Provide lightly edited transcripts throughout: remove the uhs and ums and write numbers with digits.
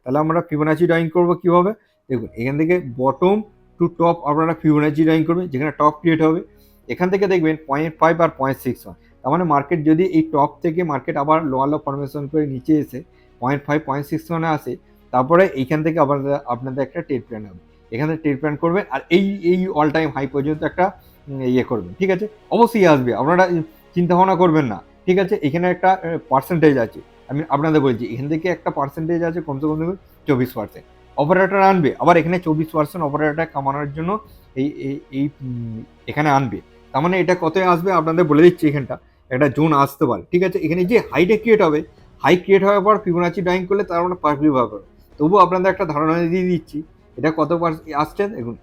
তাহলে আমরা Fibonacci drawing করবো কীভাবে? দেখুন এখান থেকে বটম টু টপ আপনারা ফিবোনাচি ড্রয়িং করবেন, যেখানে টপ ক্রিয়েট হবে। এখান থেকে দেখবেন 0.5 আর 0.61, তার মানে মার্কেট যদি এই টপ থেকে মার্কেট আবার লোয়ার লো ফরমেশন করে নিচে এসে 0.5 0.61 আসে, তারপরে এইখান থেকে আবার আপনাদের একটা ট্রেড প্ল্যান হবে, এখানে ট্রেড প্ল্যান করবেন আর এই অল টাইম হাই পর্যন্ত একটা ইয়ে করবেন, ঠিক আছে? অবশ্যই আসবে, আপনারা চিন্তা ভাবনা করবেন না, ঠিক আছে? এখানে একটা পার্সেন্টেজ আছে, আমি আপনাদের বলছি এখান থেকে একটা পার্সেন্টেজ আছে, কমসে কম দেখুন 24%। অপারেটর আনবে আবার এখানে 24% অপারেটর কামানোর জন্য এই এই এখানে আনবে। তার মানে এটা কত আসবে আপনাদের বলে দিচ্ছি, এখানটা একটা জোন আসতে পারে, ঠিক আছে? এখানে যে হাইটা ক্রিয়েট হবে, হাই ক্রিয়েট হওয়ার পর ফিবোনাচি ড্রয়িং করলে তার মানে পারফেক্টলি ভাবে, তবুও আপনাদের একটা ধারণা দিয়ে দিচ্ছি এটা কত আসছে। দেখুন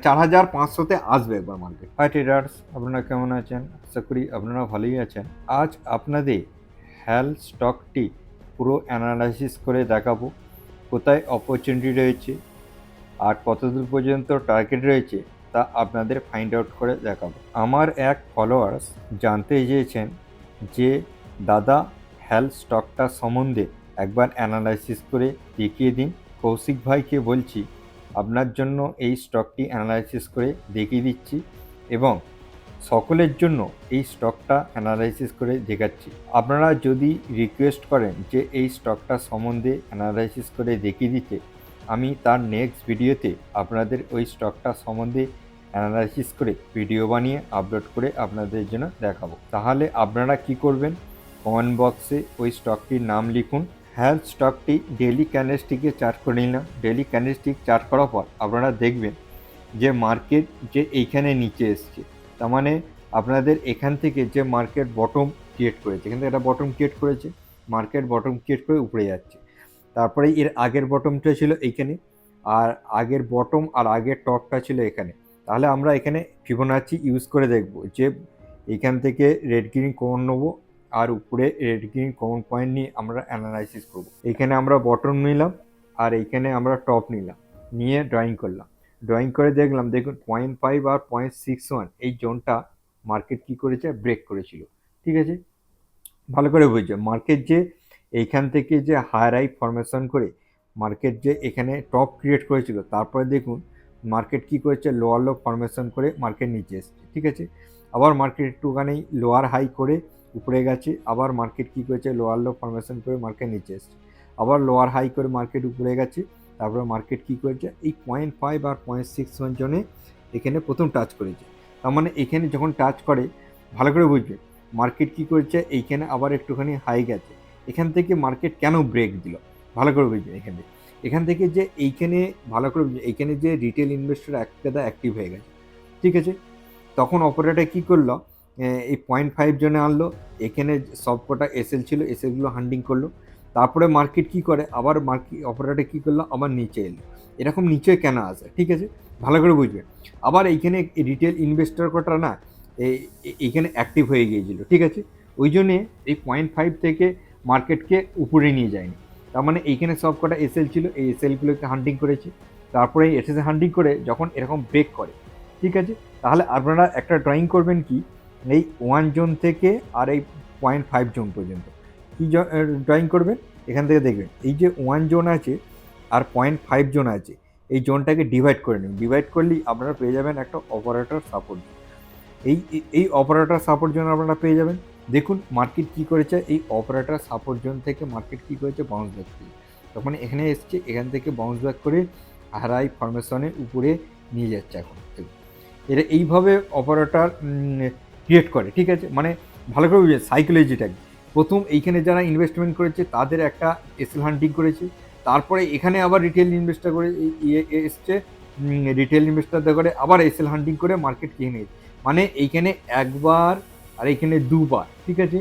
4500-তে আসবে একবার মার্কেট। হাই ট্রেডার্স, আপনারা কেমন আছেন? আশা করি আপনারা ভালোই আছেন। আজ আপনাদের হেল স্টকটি পুরো অ্যানালাইসিস করে দেখাবো, কোথায় অপরচুনিটি রয়েছে আর কতদূর পর্যন্ত টার্গেট রয়েছে তা আপনাদের ফাইন্ড আউট করে দেখাবো। আমার এক ফলোয়ার্স জানতে চেয়েছেন যে দাদা হেল স্টকটা সম্বন্ধে একবার অ্যানালাইসিস করে দেখিয়ে দিন। কৌশিক ভাইকে বলছি আপনার জন্য এই স্টকটি অ্যানালাইসিস করে দেখিয়ে দিচ্ছি এবং সকলের জন্য এই স্টকটা অ্যানালাইসিস করে দেখাচ্ছি। আপনারা যদি রিকোয়েস্ট করেন যে এই স্টকটা সম্বন্ধে অ্যানালাইসিস করে দেখিয়ে দিতে, আমি তার নেক্সট ভিডিওতে আপনাদের ওই স্টকটা সম্বন্ধে অ্যানালাইসিস করে ভিডিও বানিয়ে আপলোড করে আপনাদের জন্য দেখাবো। তাহলে আপনারা কি করবেন, কমেন্ট বক্সে ওই স্টকটির নাম লিখুন। হেলথ স্টকটি ডেলি ক্যান্ডেলস্টিকে চার্ট করে নিলাম। ডেলি ক্যান্ডেলস্টিক চার্ট করার পর আপনারা দেখবেন যে মার্কেট যে এইখানে নিচে এসছে, তার মানে আপনাদের এখান থেকে যে মার্কেট বটম ক্রিয়েট করেছে, এখান থেকে একটা বটম ক্রিয়েট করেছে, মার্কেট বটম ক্রিয়েট করে উপরে যাচ্ছে। তারপরে এর আগের বটমটা ছিল এইখানে, আর আগের বটম আর আগের টপটা ছিল এখানে। তাহলে আমরা এখানে ফিবোনাচি ইউজ করে দেখব যে এইখান থেকে রেড গ্রিন কমন নেবো আর উপরে রেড গ্রিন কমন পয়েন্ট নিয়ে আমরা অ্যানালাইসিস করব। এইখানে আমরা বটম নিলাম আর এইখানে আমরা টপ নিলাম, নিয়ে ড্রয়িং করলাম। ড্রয়িং করে দেখলাম, দেখুন 0.5 আর 0.61 এই জোনটা মার্কেট কি করেছে, ব্রেক করেছিল, ঠিক আছে? ভালো করে বুঝছে মার্কেট যে এইখান থেকে যে হায়ার হাই ফরমেশন করে মার্কেট যে এখানে টপ ক্রিয়েট করেছিল, তারপরে দেখুন মার্কেট কি করেছে, লোয়ার লো ফরমেশন করে মার্কেট নিচে এসছে, ঠিক আছে? আবার মার্কেট একটুখানি লোয়ার হাই করে উপরে গেছে, আবার মার্কেট কি করেছে, লোয়ার লো ফরমেশন করে মার্কেট নিচে এসছে, আবার লোয়ার হাই করে মার্কেট উপরে গেছে, তারপরে মার্কেট কি করেছে, এই 0.5 আর 0.61 জনে এখানে প্রথম টাচ করেছে। তার মানে এখানে যখন টাচ করে, ভালো করে বুঝবে মার্কেট কি করেছে, এইখানে আবার একটুখানি হাই গেছে। এখান থেকে মার্কেট কেন ব্রেক দিল, ভালো করে বুঝবে এখান থেকে যে এইখানে ভালো করে বুঝবে, এইখানে যে রিটেল ইনভেস্টর একটা অ্যাক্টিভ হয়ে গেছে, ঠিক আছে? তখন অপারেটর কি করলো, এই 0.5 জনে আনলো, এখানে সব কটা এসএল ছিল, এসএলগুলো হান্ডিং করলো। তারপরে মার্কেট কি করে, আবার মার্কেট অপারেটর কি করলো, আবার নিচে এলো। এরকম নিচে কেন আসে, ঠিক আছে? ভালো করে বুঝবে। আবার এইখানে রিটেল ইনভেস্টর কটা না এইখানে অ্যাক্টিভ হয়ে গিয়েছিল, ঠিক আছে? ওই জন্যে এই 0.5 থেকে মার্কেটকে উপরে নিয়ে যায়নি। তার মানে এইখানে সব কটা এসএল ছিল, এই এসএলগুলোকে হান্ডিং করেছে। তারপরে এসএসএ হান্ডিং করে যখন এরকম ব্রেক করে, ঠিক আছে, তাহলে আপনারা একটা ড্রয়িং করবেন কি, এই 1 জোন থেকে আর এই 0.5 জোন পর্যন্ত কি ড্রয়িং করবেন। এখান থেকে দেখবেন এই যে 1 জোন আছে আর 0.5 জোন আছে, এই জোনটাকে ডিভাইড করে নেবেন। ডিভাইড করলেই আপনারা পেয়ে যাবেন একটা অপারেটর সাপোর্ট। এই অপারেটর সাপোর্ট জোন আপনারা পেয়ে যাবেন। দেখুন মার্কেট কি করেছে, এই অপারেটর সাপোর্ট জোন থেকে মার্কেট কি করেছে, বাউন্স ব্যাক করেছে। তখন এখানে এসছে, এখান থেকে বাউন্স ব্যাক করে হাই ফরমেশনের উপরে নিয়ে যাচ্ছে। এখন এরা এইভাবে অপারেটর ক্রিয়েট করে, ঠিক আছে? মানে ভালো করে বুঝে সাইকোলজিটা। প্রথম এইখানে যারা ইনভেস্টমেন্ট করেছে তাদের একটা এসএল হান্টিং করেছে, তারপরে এখানে আবার রিটেল ইনভেস্টার করে এসছে, রিটেল ইনভেস্টারদের করে আবার এসএল হান্টিং করে মার্কেট কিনে নিয়েছে। মানে এইখানে একবার আর এইখানে দুবার, ঠিক আছে?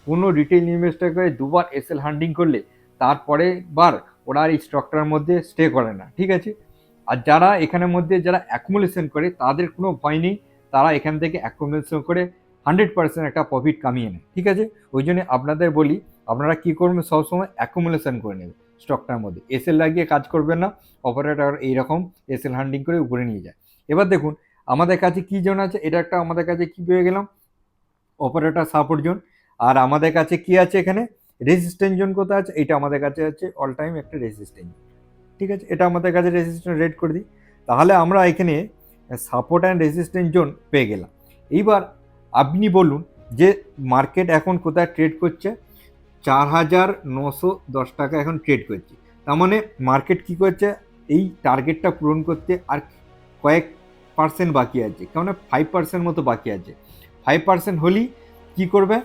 কোনো রিটেল ইনভেস্টার করে দুবার এসএল হান্টিং করলে তারপরে বার ওরা আর এই স্টকটার মধ্যে স্টে করে না, ঠিক আছে? আর যারা এখানের মধ্যে যারা অ্যাকুমুলেশন করে তাদের কোনো ভয় নেই, তারা এখান থেকে অ্যাকুমুলেশন করে 100% একটা প্রফিট কামিয়ে নেয়, ঠিক আছে? ওই জন্য আপনাদের বলি আপনারা কী করবেন, সবসময় অ্যাকুমুলেশন করে নেবেন স্টকটার মধ্যে, এসএল লাগিয়ে কাজ করবেন না। অপারেটর এইরকম এসএল হান্ডিং করে উপরে নিয়ে যায়। এবার দেখুন আমাদের কাছে কী জোন আছে, এটা একটা আমাদের কাছে কী পেয়ে গেলাম, অপারেটর সাপোর্ট জোন। আর আমাদের কাছে কি আছে, এখানে রেজিস্ট্যান্স জোন কোথায় আছে, এটা আমাদের কাছে আছে অল টাইম একটা রেজিস্ট্যান্স, ঠিক আছে, এটা আমাদের কাছে রেজিস্ট্যান্স রেড করে দিই। তাহলে আমরা এখানে সাপোর্ট অ্যান্ড রেজিস্ট্যান্স জোন পেয়ে গেলাম। এইবার আপনি বলুন যে মার্কেট এখন কোথায় ট্রেড করছে, 4,910 টাকা এখন ট্রেড করছে। তার মানে মার্কেট কি করছে, এই টার্গেটটা পূরণ করতে আর কয়েক পার্সেন্ট বাকি আছে, কেননা 5% মতো বাকি আছে। 5% হলেই কি করবে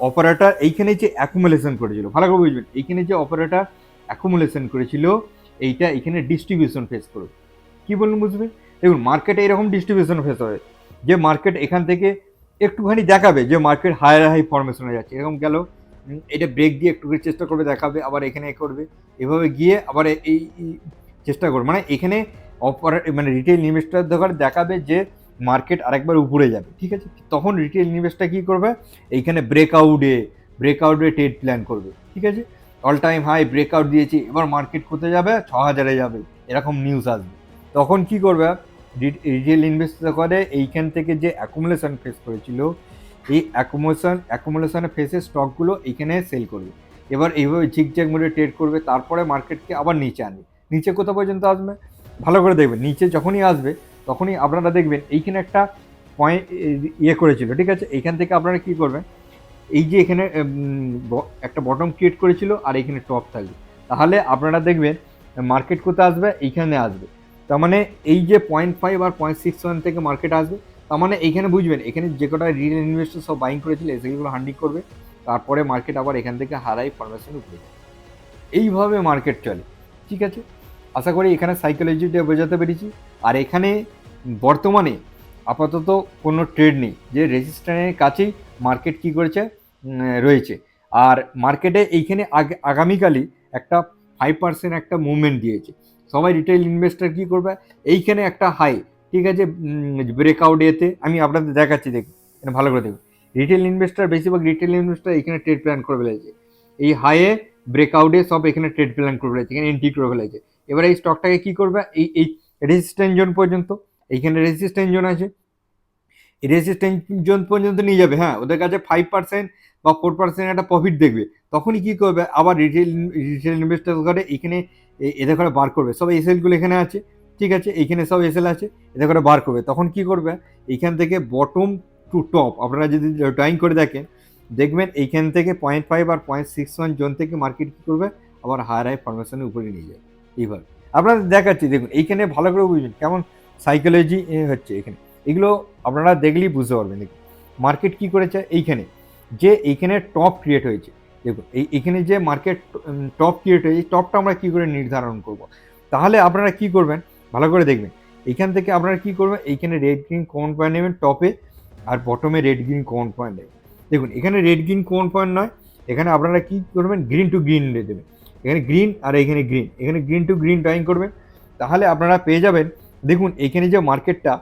অপারেটর, এইখানে যে অ্যাকুমুলেশন করেছিল, ভালো করে বুঝবেন, এইখানে যে অপারেটর অ্যাকুমুলেশন করেছিল এইটা এখানে ডিস্ট্রিবিউশন ফেস করবে। কি বলুন বুঝবেন, দেখুন মার্কেটে এরকম ডিস্ট্রিবিউশন ফেস হবে যে মার্কেট এখান থেকে একটুখানি দেখাবে যে মার্কেট হায়ার হাই ফরমেশনে যাচ্ছে, এরকম গেল, এটা ব্রেক দিয়ে একটু চেষ্টা করবে দেখাবে, আবার এখানে করবে, এভাবে গিয়ে আবার এই চেষ্টা করবে, মানে এখানে মানে রিটেল ইনভেস্টর দেখাবে যে মার্কেট আরেকবার উপরে যাবে, ঠিক আছে, তখন রিটেল ইনভেস্টর কি করবে, এইখানে ব্রেকআউটে ট্রেড প্ল্যান করবে, ঠিক আছে, অল টাইম হাই ব্রেকআউট দিয়েছি, এবার মার্কেট কোথায় যাবে, 6,000-এ যাবে, এরকম নিউজ আসবে, তখন কি করবে রিটেল ইনভেস্টর করে এইখান থেকে যে অ্যাকুমুলেশন ফেস করেছিল, এই অ্যাকুমুলেশনের ফেসে স্টকগুলো এইখানে সেল করবে, এবার এইভাবে ঝিকঝ্যাক মোডে ট্রেড করবে, তারপরে মার্কেটকে আবার নিচে আনবে। নিচে কোথা পর্যন্ত আসবে ভালো করে দেখবেন, নিচে যখনই আসবে তখনই আপনারা দেখবেন এইখানে একটা পয়েন্ট করেছিল, ঠিক আছে, এইখান থেকে আপনারা কি করবেন, এই যে এখানে একটা বটম ক্রিয়েট করেছিল আর এখানে টপ থাকবে, তাহলে আপনারা দেখবেন মার্কেট কোথায় আসবে, এইখানে আসবে, তার মানে এই যে 0.5 আর 0.61 থেকে মার্কেট আসবে, তার মানে এইখানে বুঝবেন এখানে যে কটা রিটেল ইনভেস্টর সব বাইং করেছিল সেগুলো হান্ডিং করবে, তারপরে মার্কেট আবার এখান থেকে হারাই ফরমেশন উপরে যাবে। এইভাবে মার্কেট চলে, ঠিক আছে, আশা করি এখানে সাইকোলজিটা বোঝাতে পেরেছি। আর এখানে বর্তমানে আপাতত কোনো ট্রেড নেই, যে রেজিস্ট্যান্সের কাছেই মার্কেট কি করেছে রয়েছে, আর মার্কেটে এইখানে আগামীকালই একটা 5% একটা মুভমেন্ট দিয়েছে, সবাই রিটেল ইনভেস্টর কি করবে, এইখানে একটা হাই, ঠিক আছে, ব্রেকআউট এতে আমি আপনাদের দেখাচ্ছি, দেখুন ভালো করে দেখুন, বেশিরভাগ রিটেল ইনভেস্টর এখানে ট্রেড প্ল্যান করে ফেলেছে, এই হাইয়ে ব্রেকআউটে সব এখানে ট্রেড প্ল্যান করে ফেলেছে, এখানে এন্ট্রি করে ফেলেছে, এবার এই স্টকটাকে কি করবে, এই রেজিস্ট্যান্স জোন পর্যন্ত, এইখানে রেজিস্ট্যান্স জোন আছে, এই রেজিস্ট্যান্স জোন পর্যন্ত নিয়ে যাবে, হ্যাঁ ওদের কাছে 5% বা 4% একটা প্রফিট দেখবে, তখনই কি করবে আবার রিটেল ইনভেস্টার করে এখানে এদের করে বার করবে, সব এসএলগুলো এখানে আছে, ঠিক আছে, এইখানে সব এসএল আছে, এদের করে বার করবে, তখন কি করবে এইখান থেকে বটম টু টপ আপনারা যদি ড্রয়িং করে দেখেন, দেখবেন এইখান থেকে 0.5 আর 0.61 জোন থেকে মার্কেট কি করবে আবার হায়ার হাই ফরমেশনের উপরে নিয়ে যাবে। এইভাবে আপনারা দেখাচ্ছি, দেখুন এইখানে ভালো করে বুঝুন কেমন সাইকোলজি হচ্ছে এখানে, এগুলো আপনারা দেখলেই বুঝতে পারবেন। দেখুন মার্কেট কি করেছে, এইখানে টপ ক্রিয়েট হয়েছে, দেখুন এইখানে যে মার্কেট টপ ক্রিয়েট হয়েছে, টপটা আমরা কি করে নির্ধারণ করব, তাহলে আপনারা কি করবেন ভালো করে দেখবেন, এইখান থেকে আপনারা কি করবেন, এইখানে রেড গ্রিন কোন পয়েন্ট নেবেন টপে, আর বটমে রেড গ্রিন কোন পয়েন্ট নেবেন, দেখুন এখানে রেড গ্রিন কোন পয়েন্ট নয়, এখানে আপনারা কি করবেন গ্রিন টু গ্রিন দেবেন, এখানে গ্রিন আর এখানে গ্রিন টু গ্রিন ড্রয়িং করবেন, তাহলে আপনারা পেয়ে যাবেন, দেখুন এইখানে যে মার্কেটটা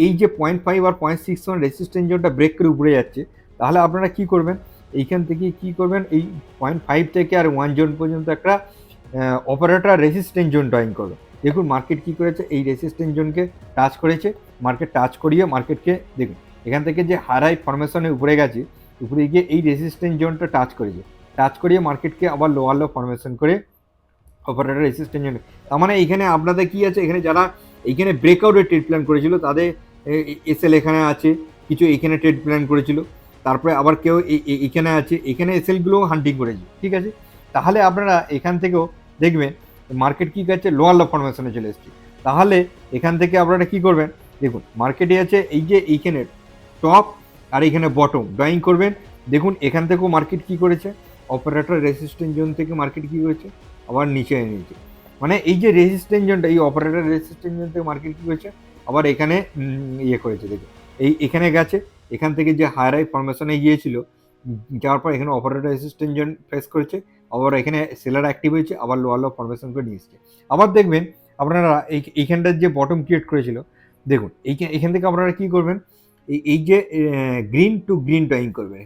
এই যে 0.5 আর 0.61 রেজিস্ট্যান্স জোনটা ব্রেক করে উপরে যাচ্ছে, তাহলে আপনারা কি করবেন এইখান থেকে কি করবেন, এই 0.5 থেকে আর 1 জোন পর্যন্ত একটা অপারেটর রেজিস্ট্যান্স জোন ড্রয়িং করবে, দেখুন মার্কেট কি করেছে এই রেজিস্ট্যান্স জোনকে টাচ করেছে, মার্কেট টাচ করিয়ে মার্কেটকে দেখুন এখান থেকে যে হাই ফরমেশনে উপরে গেছে, উপরে গিয়ে এই রেজিস্ট্যান্স জোনটা টাচ করেছে, টাচ করিয়ে মার্কেটকে আবার লোয়ার লো ফরমেশন করে অপারেটর রেজিস্ট্যান্স জোন, তার মানে এখানে আপনাদের কি আছে, এখানে যারা এইখানে ব্রেকআউটের ট্রেড প্ল্যান করেছিল তাদের এসএল এখানে আছে, কিছু এখানে ট্রেড প্ল্যান করেছিল, তারপরে আবার কেউ এখানে আছে, এখানে এসএলগুলোও হান্টিং করেছে, ঠিক আছে, তাহলে আপনারা এখান থেকেও দেখবেন মার্কেট কি করছে লোয়ার লো ফরমেশনে চলে এসছে, তাহলে এখান থেকে আপনারা কি করবেন, দেখুন মার্কেটে আছে এই যে এইখানে টপ আর এইখানে বটম ড্রয়িং করবেন, দেখুন এখান থেকেও মার্কেট কি করেছে অপারেটর রেজিস্ট্যান্স জোন থেকে মার্কেট কি করেছে আবার নিচে এনেছে, মানে এই যে রেজিস্ট্যান্স জোনটা এই অপারেটর রেজিস্ট্যান্স জোন থেকে মার্কেট কি করেছে আবার এখানে করেছে, দেখুন এখানে গেছে, এখান থেকে যে হায়ার হাই ফরমেশনে গিয়েছিল, যাওয়ার পর এখানে অপারেটর রেজিস্ট্যান্স জোন ফেস করেছে, আবার এখানে সেলার অ্যাক্টিভ হয়েছে, আবার লোয়ার লো ফরমেশন করে নিয়ে এসছে, আবার দেখবেন আপনারা এইখানটার যে বটম ক্রিয়েট করেছিল, দেখুন এখান থেকে আপনারা কি করবেন, এই যে গ্রিন টু গ্রিন ড্রয়িং করবেন,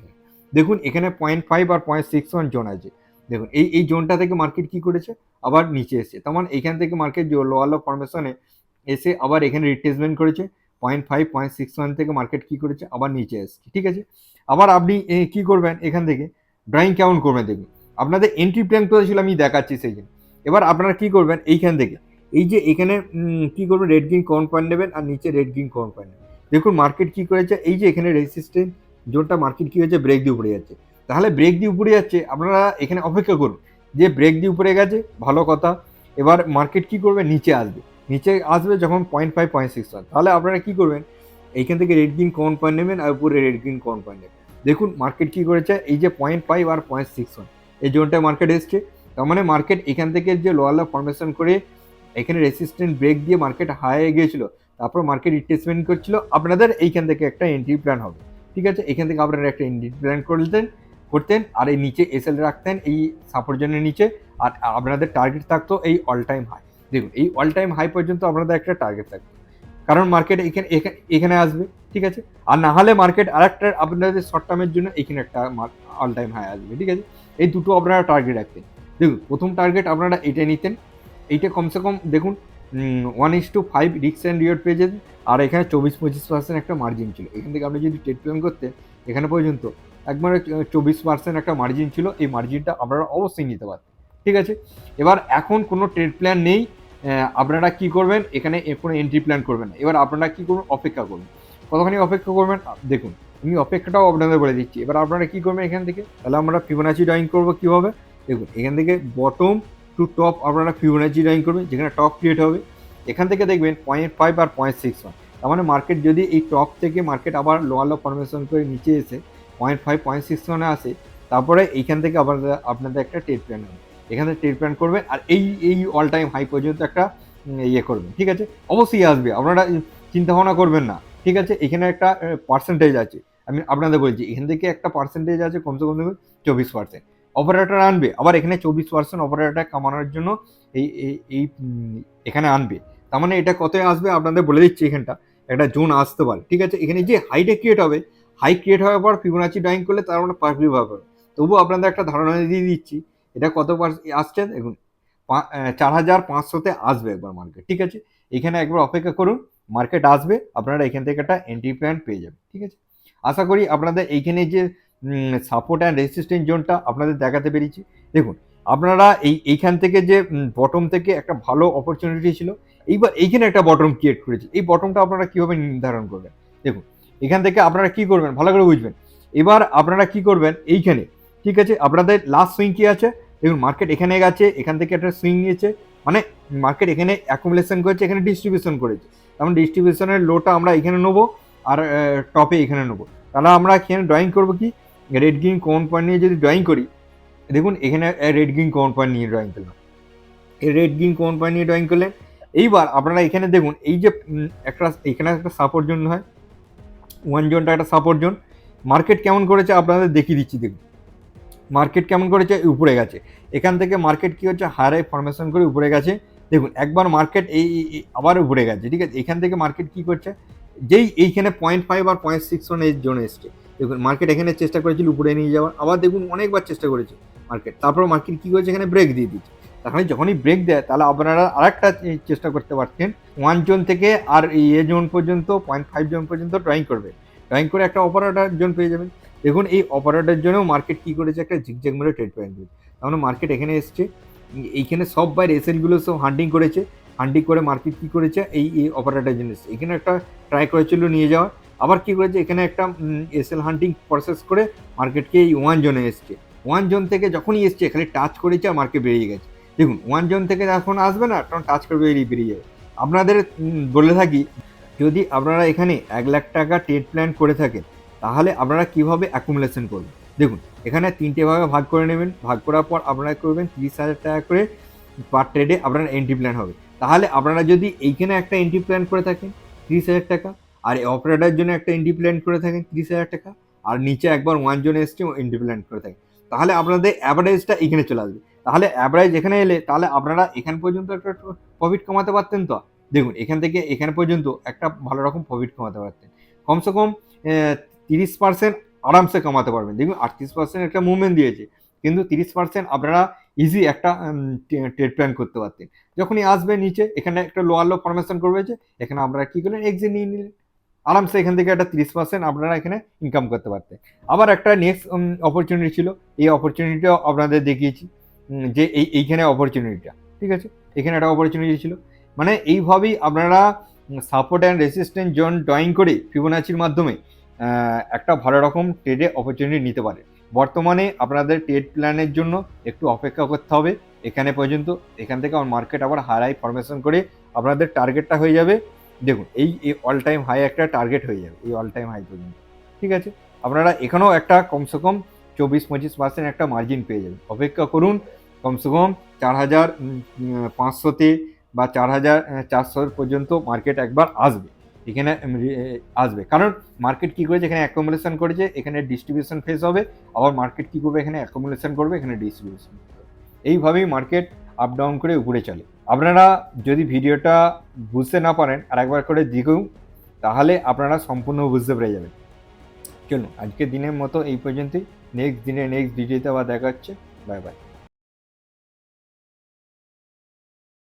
দেখুন এখানে 0.5 আর 0.61 জোন আছে, দেখুন এই জোনটা থেকে মার্কেট কি করেছে আবার নিচে এসেছে, তার মানে এইখান থেকে মার্কেট লোয়ার লো ফরমেশনে এসে আবার এখানে রিট্রেসমেন্ট করেছে, 0.5 0.61 থেকে মার্কেট কি করেছে আবার নিচে এসেছে, ঠিক আছে, আবার আপনি কি করবেন এখান থেকে ড্রয়িং কেমন করবেন দেখুন। আপনাদের এন্ট্রি প্ল্যান করেছিল আমি দেখাচ্ছি সেই জন্য। এবার আপনারা কি করবেন এইখান থেকে এই যে এখানে কি করবেন রেড গ্রিন কর্ন পয়েন্ট নেবেন আর নিচে রেড গ্রিন কর্ন পয়েন্ট নেবেন। দেখুন মার্কেট কি করেছে এই যে এখানে রেজিস্ট্যান্স জোনটা মার্কেট কি হয়েছে ব্রেক দিয়ে উপরে যাচ্ছে। তাহলে ব্রেক দিয়ে উপরে যাচ্ছে আপনারা এখানে অপেক্ষা করুন যে ব্রেক দিয়ে উপরে গেছে ভালো কথা। এবার মার্কেট কি করবে নিচে আসবে, নিচে আসবে যখন 0.5 0.6 তাহলে আপনারা কি করবেন এইখান থেকে রেড গ্রিন কর্ন পয়েন্ট নেবেন আর উপরে রেড গ্রিন কর্ন পয়েন্ট নেবেন। দেখুন মার্কেট কি করেছে এই যে 0.5 আর 0.61 এই জোনটায় মার্কেট এসছে। তার মানে মার্কেট এখান থেকে যে লোয়ার লো ফর্মেশন করে এখানে রেসিস্ট্যান্ট ব্রেক দিয়ে মার্কেট হাই গিয়েছিল, তারপর মার্কেট রিট্রেসমেন্ট করছিল। আপনাদের এইখান থেকে একটা এন্ট্রি প্ল্যান হবে, ঠিক আছে। এখান থেকে আপনারা একটা এন্ট্রি প্ল্যান করতেন আর এই নিচে এসএল রাখতেন এই সাপোর্ট জোনের নিচে, আর আপনাদের টার্গেট থাকতো এই অল টাইম হাই। দেখুন এই অল টাইম হাই পর্যন্ত আপনাদের একটা টার্গেট থাকতো, কারণ মার্কেট এখানে এখানে আসবে, ঠিক আছে। আর না হলে মার্কেট আরেকটা আপনাদের শর্ট টার্মের জন্য এখানে একটা অল টাইম হাই আসবে, ঠিক আছে। এই দুটো আপনারা টার্গেট রাখতেন। দেখুন প্রথম টার্গেট আপনারা এটা নিতেন, এইটা কমসে কম দেখুন 1:5 রিস্ক অ্যান্ড রিওয়ার্ড পেয়ে যেতেন। আর এখানে 24-25% একটা মার্জিন ছিল। এখান থেকে আপনি যদি ট্রেড প্ল্যান করতেন এখানে পর্যন্ত একবারে 24% একটা মার্জিন ছিল, এই মার্জিনটা আপনারা অবশ্যই নিতে পারতেন, ঠিক আছে। এবার এখন কোনো ট্রেড প্ল্যান নেই, আপনারা কি করবেন এখানে কোনো এন্ট্রি প্ল্যান করবেন না। এবার আপনারা কি করবেন অপেক্ষা করবেন। কতখানি অপেক্ষা করবেন দেখুন আমি অপেক্ষাটাও আপনাদের বলে দিচ্ছি। এবার আপনারা কি করবেন এখান থেকে, তাহলে আমরা ফিবোনাচি ড্রয়িং করবো কীভাবে দেখুন। এখান থেকে বটম টু টপ আপনারা ফিবোনাচি ড্রয়িং করবেন, যেখানে টপ ক্রিয়েট হবে। এখান থেকে দেখবেন 0.5 আর 0.61 তার মানে মার্কেট যদি এই টপ থেকে মার্কেট আবার লোয়ার লো ফরমেশন করে নিচে এসে 0.5 0.61 আসে, তারপরে এইখান থেকে আবার আপনাদের একটা ট্রেড প্ল্যান হবে। এখান থেকে ট্রেড প্ল্যান করবেন আর এই অল টাইম হাই পর্যন্ত একটা ইয়ে করবেন, ঠিক আছে। অবশ্যই আসবে, আপনারা চিন্তা ভাবনা করবেন না, ঠিক আছে। এখানে একটা পার্সেন্টেজ আছে, আমি আপনাদের বলছি এখান থেকে একটা পার্সেন্টেজ আছে কমসে কম দেখুন 24%। অপারেটর আনবে আবার এখানে 24% অপারেটর কামানোর জন্য এই এই এখানে আনবে। তার মানে এটা কত আসবে আপনাদের বলে দিচ্ছি, এখানটা একটা জোন আসতে পারে, ঠিক আছে। এখানে যে হাইটা ক্রিয়েট হবে, হাই ক্রিয়েট হওয়ার পর ফিবোনাচি ড্রয়িং করলে তার মানে পারফেক্টলি ভাবে। তবুও আপনাদের একটা ধারণা দিয়ে দিচ্ছি এটা কত আসছে দেখুন 4500-তে আসবে একবার মার্কেট, ঠিক আছে। এখানে একবার অপেক্ষা করুন, মার্কেট আসবে, আপনারা এখান থেকে একটা এন্ট্রি প্ল্যান পেয়ে যাবেন, ঠিক আছে। আশা করি আপনাদের এইখানে যে সাপোর্ট অ্যান্ড রেজিস্ট্যান্স জোনটা আপনাদের দেখাতে পেরেছি। দেখুন আপনারা এইখান থেকে যে বটম থেকে একটা ভালো অপরচুনিটি ছিল, এইবার এইখানে একটা বটম ক্রিয়েট করেছে। এই বটমটা আপনারা কীভাবে নির্ধারণ করবেন দেখুন। এখান থেকে আপনারা কি করবেন ভালো করে বুঝবেন। এবার আপনারা কি করবেন এইখানে, ঠিক আছে। আপনাদের লাস্ট সুইং কি আছে দেখুন, মার্কেট এখানে গেছে, এখান থেকে একটা সুইং নিয়েছে, মানে মার্কেট এখানে অ্যাকুমুলেশন করেছে, এখানে ডিস্ট্রিবিউশন করেছে। তেমন ডিস্ট্রিবিউশনের লোটা আমরা এখানে নেবো আর টপে এখানে নেবো। তাহলে আমরা এখানে ড্রয়িং করবো কি রেড গ্রিন কোন পয়েন্ট নিয়ে যদি ড্রয়িং করি, দেখুন এখানে রেড গ্রিন কোন পয়েন্ট নিয়ে ড্রয়িং করলাম, এই রেড গ্রিন কোন পয়েন্ট নিয়ে ড্রয়িং করলেন। এইবার আপনারা এখানে দেখুন এই যে একটা এখানে একটা সাপোর্ট জোন হয়, ওয়ান জোনটা একটা সাপোর্ট জোন। মার্কেট কেমন করেছে আপনাদের দেখিয়ে দিচ্ছি। দেখুন মার্কেট কেমন করেছে উপরে গেছে, এখান থেকে মার্কেট কি হচ্ছে হাই ফরমেশন করে উপরে গেছে। দেখুন একবার মার্কেট এই আবার উপরে গেছে, ঠিক আছে। এখান থেকে মার্কেট কি করছে যেই এইখানে 0.5 আর 0.61 এর জন্য এসছে। দেখুন মার্কেট এখানে চেষ্টা করেছিল উপরে নিয়ে যাওয়ার, আবার দেখুন অনেকবার চেষ্টা করেছে মার্কেট, তারপর মার্কেট কি করেছে এখানে ব্রেক দিয়ে দিচ্ছে। তাহলে যখনই ব্রেক দেয় তাহলে আপনারা আরেকটা চেষ্টা করতে পারতেন ওয়ান জোন থেকে আর এ জোন পর্যন্ত 0.5 জোন পর্যন্ত ড্রয়িং করবে, ড্রয়িং করে একটা অপারেটর জোন পেয়ে যাবেন। দেখুন এই অপারেটর জন্যও মার্কেট কি করেছে একটা ঝিকঝ্যাক মেরে ট্রেড পয়েন্ট করেছে। তার মানে মার্কেট এখানে এসছে, এইখানে সব বাইর এসএলগুলো সব হান্টিং করেছে, হান্টিং করে মার্কেট কি করেছে এই অপারেটর জন্য এসছে। এখানে একটা ট্রাই করেছিল নিয়ে যাওয়ার, আবার কি করেছে এখানে একটা এসএল হান্টিং প্রসেস করে মার্কেটকে এই ওয়ান জোনে এসছে। ওয়ান জোন থেকে যখনই এসছে খালি টাচ করেছে আর মার্কেট বেরিয়ে গেছে। দেখুন ওয়ান জোন থেকে যখন আসবে না তখন টাচ করে বেরিয়ে যাবে। আপনাদের বলে থাকি যদি আপনারা এখানে 1,00,000 টাকা ট্রেড প্ল্যান করে থাকেন তাহলে আপনারা কিভাবে অ্যাকুমুলেশন করবেন দেখুন। এখানে 3টে ভাগে ভাগ করে নেবেন, ভাগ করার পর আপনারা করবেন 30,000 টাকা করে পার ট্রেডে আপনার এন্ট্রি প্ল্যান হবে। তাহলে আপনারা যদি এইখানে একটা এন্ট্রি প্ল্যান করে থাকেন 30,000 টাকা, আর অপারেটরের জন্য একটা এন্ট্রি প্ল্যান করে থাকেন 30,000 টাকা, আর নিচে একবার ওয়ান জোনে এসছে এন্ট্রি প্ল্যান করে থাকেন, তাহলে আপনাদের অ্যাভারেজটা এখানে চলে আসবে। তাহলে অ্যাভারেজ এখানে এলে তাহলে আপনারা এখান পর্যন্ত একটা প্রফিট কমাতে পারতেন। তো দেখুন এখান থেকে এখানে পর্যন্ত একটা ভালো রকম প্রফিট কমাতে পারতেন, কমসে কম 30% আরামসে কমাতে পারবেন। দেখুন 38% একটা মুভমেন্ট দিয়েছে, কিন্তু 30% আপনারা ইজি একটা ট্রেড প্ল্যান করতে পারতেন। যখনই আসবে নিচে এখানে একটা লোয়ার লো ফরমেশন করবে, এখানে আপনারা কি করলেন এক্সিট নিয়ে নিলেন। আরামসে এখান থেকে একটা 30% আপনারা এখানে ইনকাম করতে পারতেন। আবার একটা নেক্সট অপরচুনিটি ছিল, এই অপরচুনিটিও আপনাদের দেখিয়েছি, যে এইখানে অপরচুনিটিটা, ঠিক আছে, এখানে একটা অপরচুনিটি ছিল। মানে এইভাবেই আপনারা support and resistance zone drawing করে ফিবোনাচির মাধ্যমে একটা ভালো রকম ট্রেডে অপরচুনিটি নিতে পারে। বর্তমানে আপনাদের ট্রেড প্ল্যানের জন্য একটু অপেক্ষা করতে হবে এখানে পর্যন্ত। এখান থেকে আমার মার্কেট আবার হাই ফরমেশন করে আপনাদের টার্গেটটা হয়ে যাবে, দেখুন এই অল টাইম হাই একটা টার্গেট হয়ে যাবে এই অল টাইম হাই পর্যন্ত, ঠিক আছে। আপনারা এখানেও একটা কমসে কম 24-25% একটা মার্জিন পেয়ে যাবেন। অপেক্ষা করুন, কমসে কম 4,500-তে বা 4,400 পর্যন্ত মার্কেট একবার আসবে, এখানে আসবে। কারণ মার্কেট কী করেছে, এখানে অ্যাকোমোডেশন করেছে, এখানে ডিস্ট্রিবিউশন ফেস হবে, আবার মার্কেট কী করবে, এখানে অ্যাকোমোডেশন করবে, এখানে ডিস্ট্রিবিউশন করবে। এইভাবেই মার্কেট আপ ডাউন করে উপরে চলে। আপনারা যদি ভিডিওটা বুঝতে না পারেন আর একবার করে দেখুন, তাহলে আপনারা সম্পূর্ণ বুঝতে পেরে যাবেন। চলুন আজকের দিনের মতো এই পর্যন্তই, নেক্সট দিনে নেক্সট ভিডিওতে আবার দেখা হচ্ছে। Bye bye.